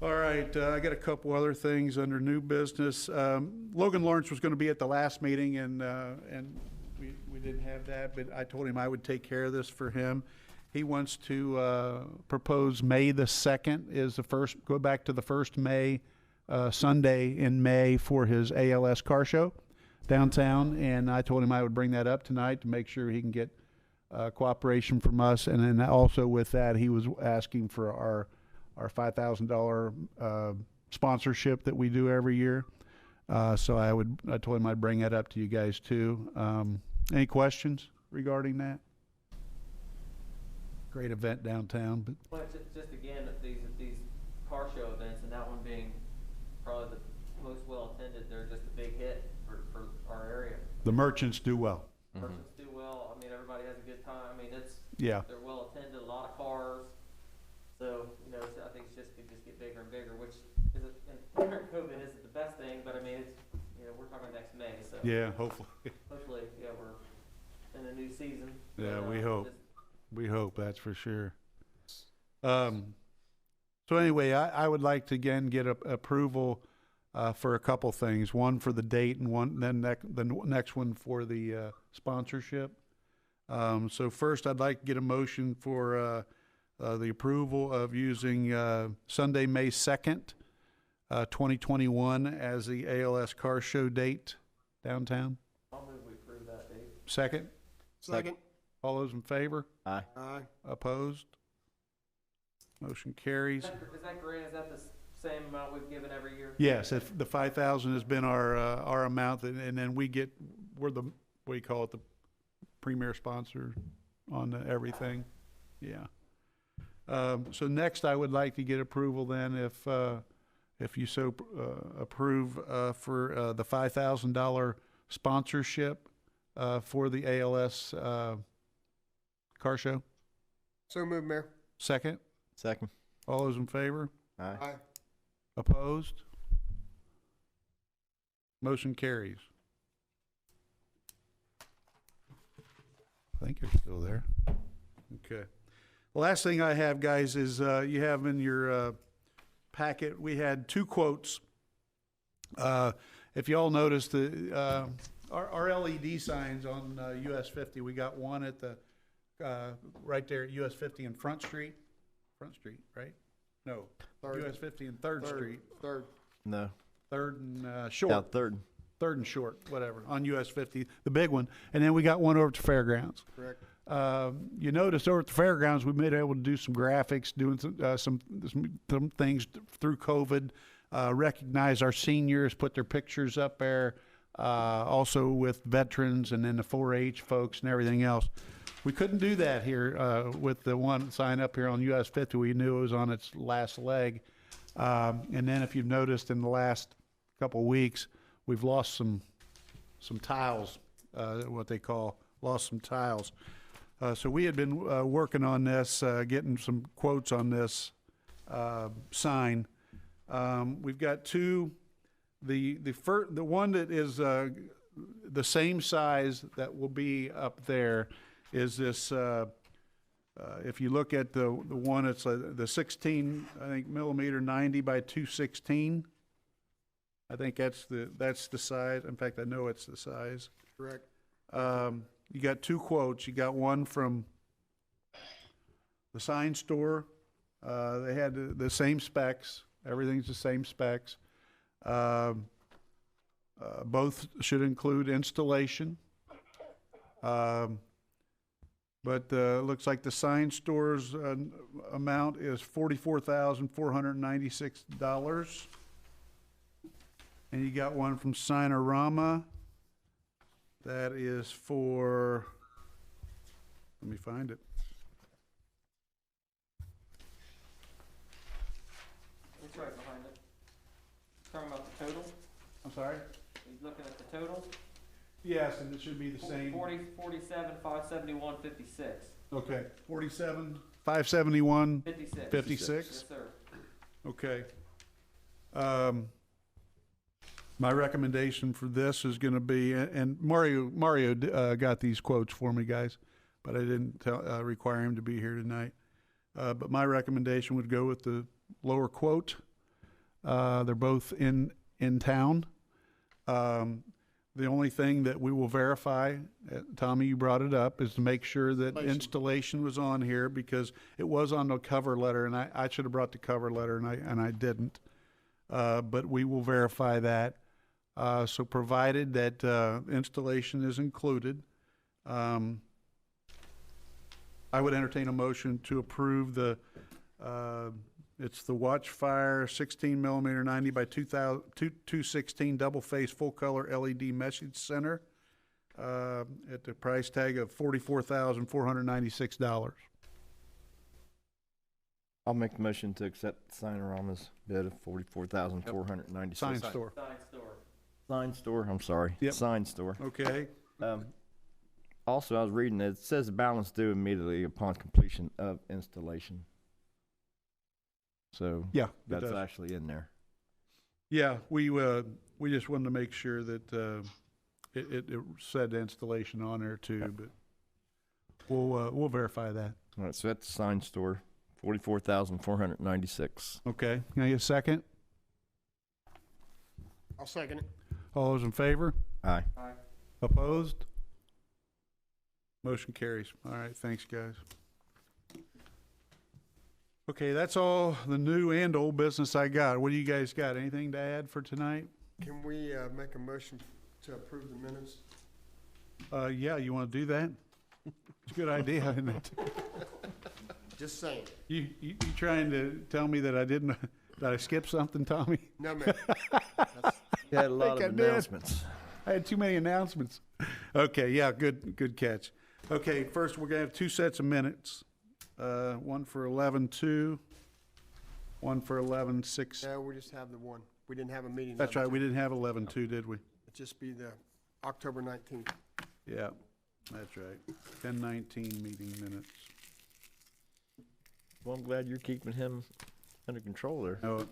All right, I got a couple other things under new business. Logan Lawrence was going to be at the last meeting, and we didn't have that, but I told him I would take care of this for him. He wants to propose May the 2nd is the first, go back to the first May, Sunday in May for his ALS car show downtown, and I told him I would bring that up tonight to make sure he can get cooperation from us, and then also with that, he was asking for our $5,000 sponsorship that we do every year. So I told him I'd bring that up to you guys too. Any questions regarding that? Great event downtown, but Well, just again, these car show events, and that one being probably the most well-attended, they're just a big hit for our area. the merchants do well. Merchants do well, I mean, everybody has a good time, I mean, Yeah. they're well-attended, a lot of cars. So, I think it's could just get bigger and bigger, which is, during COVID isn't the best thing, but I mean, it's, we're talking next May, so. Yeah, hopefully. Hopefully, we're in a new season. Yeah, But, we hope. just- We hope, that's for sure. So anyway, I would like to again get approval for a couple things. One for the date and then the next one for the sponsorship. So first, I'd like to get a motion for the approval of using Sunday, May 2nd, 2021 as the ALS car show date downtown. I'll move we approve that date. Second? Second. All those in favor? Aye. Aye. Opposed? Motion carries. Is that great? Is that the same amount we've given every year? Yes, if the 5,000 has been our amount, and then we're the, what do you call it, the premier sponsor on everything. Yeah. So next, I would like to get approval then, if you so approve, for the $5,000 sponsorship for the ALS car show. So moved, Mayor. Second. Second. All those in favor? Aye. Aye. Opposed? Motion carries. I think you're still there. Okay. The last thing I have, guys, is you have in your packet, we had two quotes. If you all noticed, our LED signs on US 50, we got one at the right there at US 50 and Front Street, right? No, Third. US 50 and Third Street, Third. No. Third and Yeah, Short. third. Third and Short, whatever, on US 50, the big one. And then we got one over at the fairgrounds. Correct. You notice over at the fairgrounds, we've been able to do some graphics, doing some things through COVID, recognize our seniors, put their pictures up there, also with veterans and then the 4-H folks and everything else. We couldn't do that here with the one sign up here on US 50. We knew it was on its last leg. And then if you've noticed in the last couple of weeks, we've lost some tiles, what they call, lost some tiles. So we had been working on this, getting some quotes on this sign. We've got two. The one that is the same size that will be up there is this. If you look at the one, it's the 16, I think, millimeter 90 by 216. I think that's the size. In fact, I know it's the size. Correct. You got two quotes. You got one from the sign store. They had the same specs. Everything's the same specs. Both should include installation. But looks like the sign store's amount is $44,496. And you got one from Signorama. That is for, let me find it. It's right behind it. Talking about the total? I'm sorry? He's looking at the total? Yes, and it should be the same. 47, 571, 56. Okay, 47, 571, 56. 56? Yes, sir. Okay. My recommendation for this is going to be, and Mario got these quotes for me, guys, but I didn't require him to be here tonight. But my recommendation would go with the lower quote. They're both in town. The only thing that we will verify, Tommy, you brought it up, is to make sure that installation was on here, because it was on the cover letter, and I should have brought the cover letter, and I didn't. But we will verify that. So provided that installation is included, I would entertain a motion to approve the it's the Watchfire 16 millimeter 90 by 216 double face full color LED message center at the price tag of $44,496. I'll make the motion to accept Signorama's bid of $44,496. Sign store. Sign store. Sign store, I'm sorry. Yep. Sign store. Okay. Also, I was reading it says balance due immediately upon completion of installation. So Yeah, that's it does. actually in there. Yeah, we just wanted to make sure that it said installation on there too, but we'll verify that. All right, so that's sign store, $44,496. Okay, can I get a second? I'll second it. All those in favor? Aye. Aye. Opposed? Motion carries. All right, thanks, guys. Okay, that's all the new and old business I got. What do you guys got? Anything to add for tonight? Can we make a motion to approve the minutes? Yeah, you want to do that? It's a good idea, isn't it? Just saying. You trying to tell me that did I skip something, Tommy? No, man. You had a lot I of did. announcements. I had too many announcements. Okay, yeah, good catch. Okay, first we're gonna have two sets of minutes. One for 11/2, one for 11/6. No, we just have the one. We didn't have a meeting. That's right, we didn't have 11/2, did we? It'd just be the October 19th. Yeah, that's right. 10/19 meeting minutes. Well, I'm glad you're keeping him under control there. No,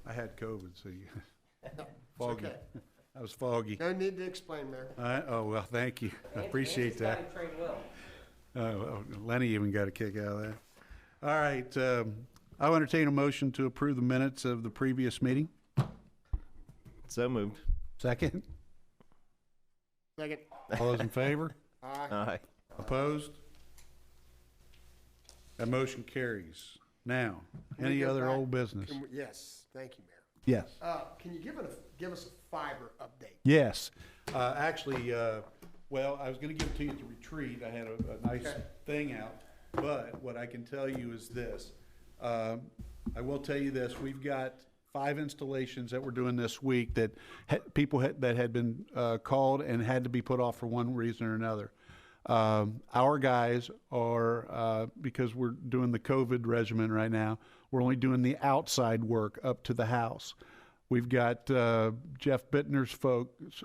I had COVID, so you, foggy. okay. I was foggy. No need to explain, Mayor. Oh, well, thank you. I appreciate that. Andy's got him trained well. Lenny even got a kick out of that. All right, I'll entertain a motion to approve the minutes of the previous meeting. So moved. Second. Second. All those in favor? Aye. Aye. Opposed? That motion carries. Now, Can we any go other back? old business? Yes, thank you, Mayor. Yes. Can you give us a fiber update? Yes. Actually, well, I was going to give it to you at the retreat. I had a nice Okay. thing out. But what I can tell you is this. I will tell you this. We've got 5 installations that we're doing this week that people that had been called and had to be put off for one reason or another. Our guys are, because we're doing the COVID regimen right now, we're only doing the outside work up to the house. We've got Jeff Bittner's folks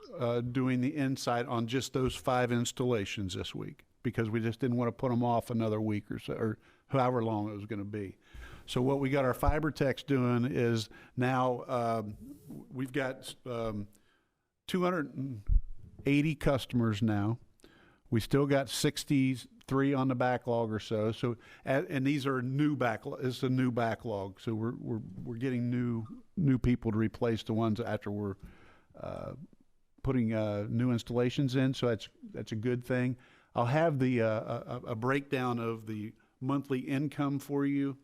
doing the inside on just those 5 installations this week, because we just didn't want to put them off another week or so, or however long it was going to be. So what we got our fiber techs doing is now we've got 280 customers now. We still got 63 on the backlog or so. So, and these are new backlog. It's a new backlog. So we're getting new people to replace the ones after we're putting new installations in. So that's a good thing. I'll have the a breakdown of the monthly income for you.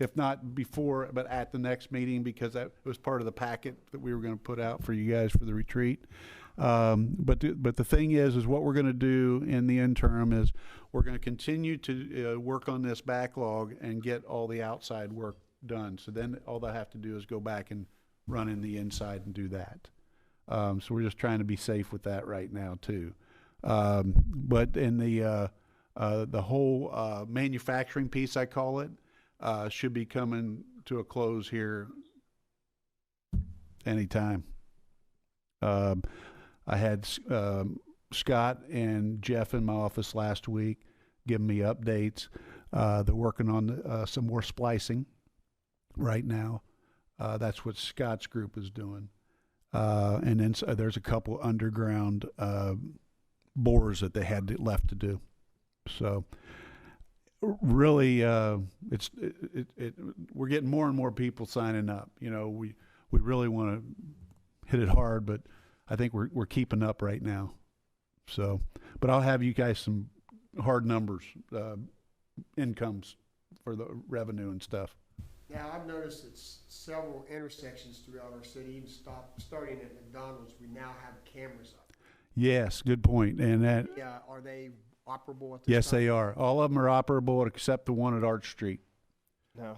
if not before, but at the next meeting, because that was part of the packet that we were gonna put out for you guys for the retreat. But the thing is what we're gonna do in the interim is we're gonna continue to work on this backlog and get all the outside work done. So then all they have to do is go back and run in the inside and do that. So we're just trying to be safe with that right now too. But in the whole manufacturing piece, I call it, should be coming to a close here anytime. I had Scott and Jeff in my office last week giving me updates. They're working on some more splicing right now. That's what Scott's group is doing. And then there's a couple underground bores that they had left to do. So really, we're getting more and more people signing up. You know, we really want to hit it hard, but I think we're keeping up right now. So, but I'll have you guys some hard numbers, incomes for the revenue and stuff. Now, I've noticed that several intersections throughout our city, even starting at McDonald's, we now have cameras up. Yes, good point. And that, Yeah, are they operable at this yes, time? they are. All of them are operable except the one at Arch Street. Now,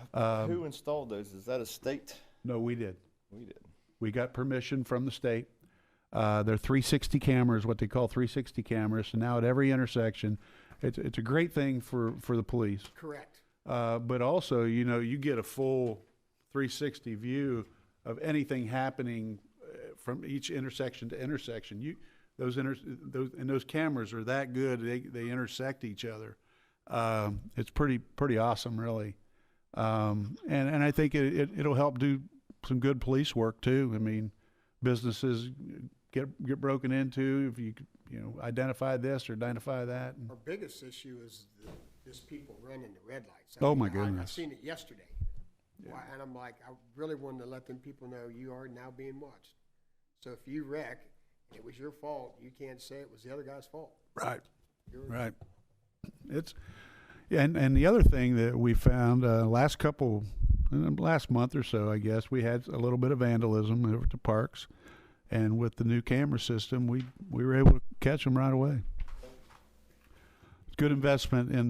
who installed those? Is that a state? No, we did. We did. We got permission from the state. They're 360 cameras, what they call 360 cameras. And now at every intersection, it's a great thing for the police. Correct. But also, you know, you get a full 360 view of anything happening from each intersection to intersection. Those cameras are that good. They intersect each other. It's pretty awesome, really. And I think it'll help do some good police work too. I mean, businesses get broken into if you identify this or identify that. Our biggest issue is this people running the red lights. Oh, my I've goodness. seen it yesterday. Why- And I'm like, I really wanted to let them people know you are now being watched. So if you wreck, and it was your fault, you can't say it was the other guy's fault. Right. You're- Right. And the other thing that we found last month or so, I guess, we had a little bit of vandalism over at the parks, and with the new camera system, we were able to catch them right away. It's good investment in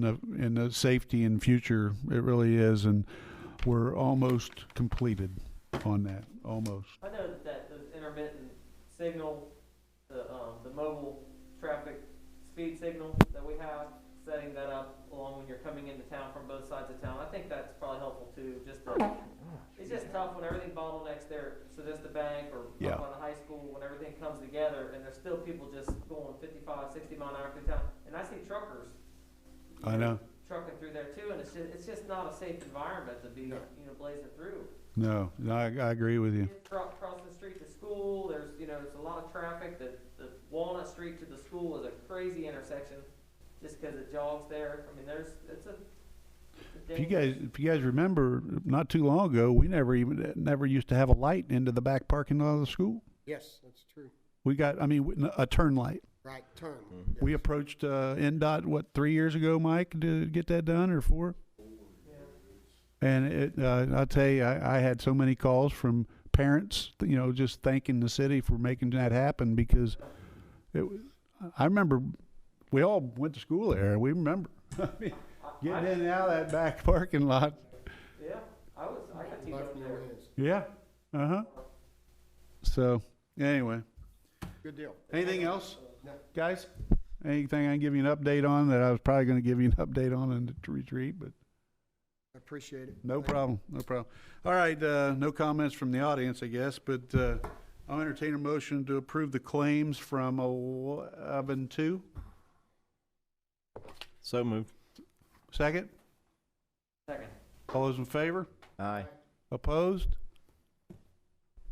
the safety and future. It really is, and we're almost completed on that. Almost. I know that the intermittent signal, the mobile traffic speed signal that we have, setting that up along when you're coming into town from both sides of town, I think that's probably helpful too. It's just tough when everything bottlenecks there, so there's the bank or Yeah. up on the high school, when everything comes together, and there's still people just going 55, 60 mile an hour through town. And I see truckers. I know. Trucking through there too, and it's just not a safe environment to be, blazing through. No, I agree with you. Truck crossing the street to school, there's a lot of traffic. The Walnut Street to the school is a crazy intersection, just because it jogs there. I mean, it's a If you guys remember, not too long ago, we never used to have a light into the back parking lot of the school. Yes, that's true. We got, a turn light. Right, turn. We Yes. approached NDOT, 3 years ago, Mike, to get that done, or 4? And I'll tell you, I had so many calls from parents, just thanking the city for making that happen, because I remember we all went to school there. We remember getting in and out of that back parking lot. Yeah, I got T-boned Life in your there. hands. Yeah. So anyway, Good deal. anything else, No. guys? Anything I can give you an update on that I was probably going to give you an update on in the retreat, but I appreciate it. no Thank you. problem, no problem. All right, no comments from the audience, I guess, but I'll entertain a motion to approve the claims from 11-2. So moved. Second? Second. All those in favor? Aye. Opposed?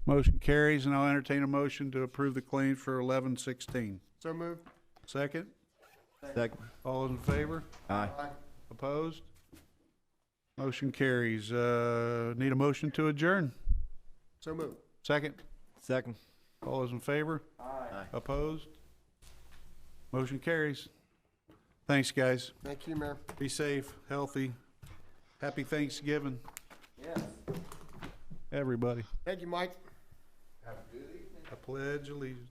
Motion carries, and I'll entertain a motion to approve the claims for 11-16. So moved. Second? Second. All those in favor? Aye. Aye. Opposed? Motion carries. Need a motion to adjourn. So moved. Second? Second. All those in favor? Aye. Opposed? Motion carries. Thanks, guys. Thank you, Mayor. Be safe, healthy. Happy Thanksgiving. everybody. Thank you, Mike. Have a good evening. I pledge allegiance.